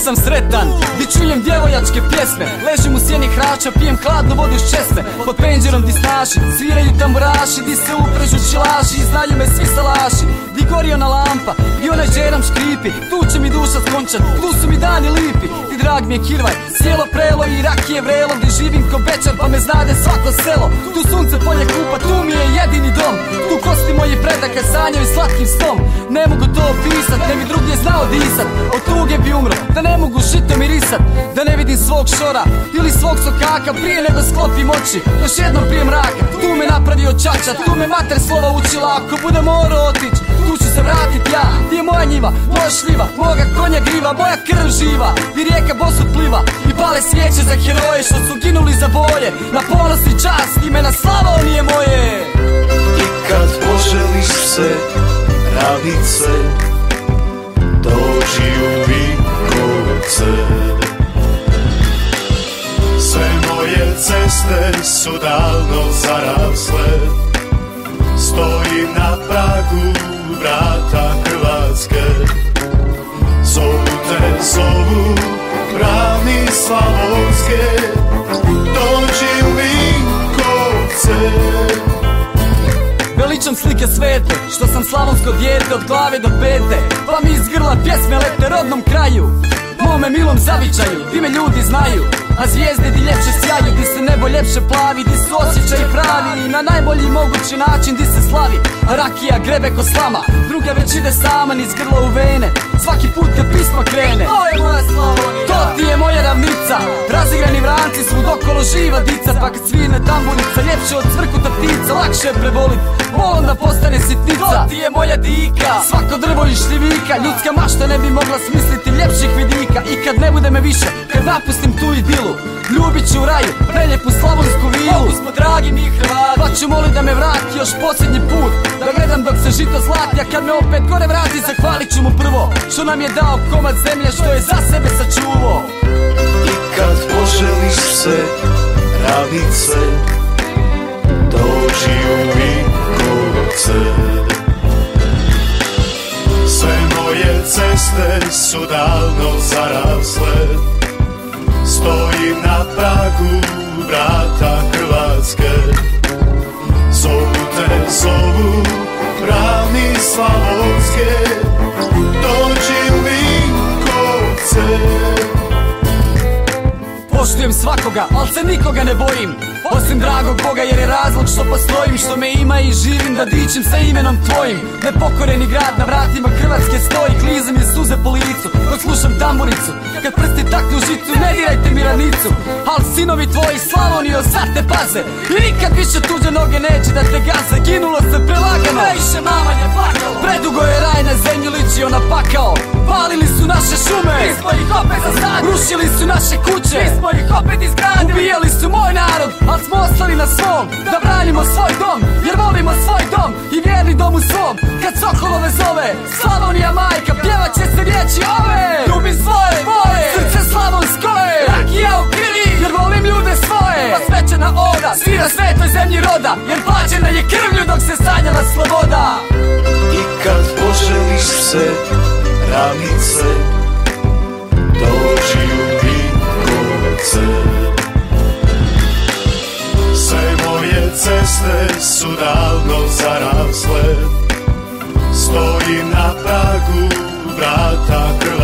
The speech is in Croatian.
sam sretan, di čujem djevojačke pjesme. Ležim u sjeni hrača, pijem hladnu vodu iz česme. Pod penđerom di snaši, sviraju tamburaši, di se uprežu čilaši i znaju me svi salaši. Di gori ona lampa i onaj džeram škripi, tu će mi duša skončat, tu su mi dani lipi. Ti drag mi je kirvaj, sjelo prelo i rakije vrelo, gdje živim ko bečar pa me znade svako selo. Tu sunce polje kupa, tu mi je jedini dom, tu kosti moji predaka sanjaju slatkim snom. Ne mogu to opisat, ne bi drugdje znao disat, od tuge bi umro, da ne mogu žito mirisat. Da ne vidim svog šora ili svog sokaka prije nego sklopim oči, još jednom prije mraka. Tu me napravio čača, tu me mater slova učila, ako budem morao otić, tu ću se vratit ja. Ti je moja njiva, moja šljiva, moga konja griva, moja krv živa i rijeka bosut pliva. I pale svijeće za heroje što su ginuli za boje, na ponos i čast imena Slavonije moje. I kad poželiš se radit se, dođi u Vinkovce. Sve moje ceste su davno zarasle, stoji na pragu vrata Hrvatske. Zovu te, zovu brani slavonske, dođi u Vinkovce. Veličam slike svete, što sam slavonsko dijete od glave do pete, pa mi iz grla pjesme lete rodnom kraju, mome milom zavičaju, di me ljudi znaju. A zvijezde di ljepše sjaju, di se nebo ljepše plavi, di su osjećaj pravi i na najbolji mogući način di se slavi. A rakija grebe ko slama, druga već ide sama niz grla u vene, svaki put kad pismo krene. To je moja Slavonija, to ti je moja ravnica, razigrani vranci svud okolo živa dica. Pa kad svine tamburica, ljepše od cvrkuta ptica, lakše je prebolit, onda postane sitnica. To ti je moja dika, svako drvo i šljivika, ljudska mašta ne bi mogla smisliti ljepših vidika. I kad ne bude me više, kad napustim tu idilu, ljubit ću u raju, preljepu slavonsku vilu. Mogu smo dragi mi Hrvati, pa ću molit da me vrati još posljednji put, da gledam dok se žito zlati. A kad me opet gore vrati, zahvalit ću mu prvo što nam je dao komad zemlje, što je za sebe sačuvao. I kad poželiš se radit se, dođi u Vinkovce. Sve moje ceste su davno zarasle, stoji na pragu vrata Hrvatske. Zovu te, zovu brani slavonske, dođi u Vinkovce. Poštujem svakoga, al se nikoga ne bojim, osim dragog Boga jer je razlog što postojim, što me ima i živim da dičim sa imenom tvojim. Nepokoreni grad na vratima Hrvatske stoji, klizem je suze po licu dok slušam tamburicu. Kad prsti taknu žicu, ne dirajte mi ranicu, al sinovi tvoji Slavonijo sad te paze i nikad više tuđe noge neće da te gaze. Ginulo se prelagano, previše mama je plakalo, predugo je raj na zemlju ličio na pakao. Palili su naše šume, mi smo ih opet zasadili, rušili su naše kuće, mi smo ih opet izgradili. Ubijali su moj narod, al smo ostali na svom, da branimo svoj dom, jer volimo svoj dom i vjerni dom u svom. Kad sokolove zove Slavonija majka, pjevat će se riječi ove. Ljubim svoje, moje, srce slavonsko je, rakija u krvi, jer volim ljude svoje. Pa svečana oda, svira svetoj zemlji roda, jer plaćena je krvlju dok se sanjala sloboda. I kad poželiš se radit se, dođi u Vinkovce. Sve moje ceste su davno zarasle, stoji na pragu vrata Hrvatske.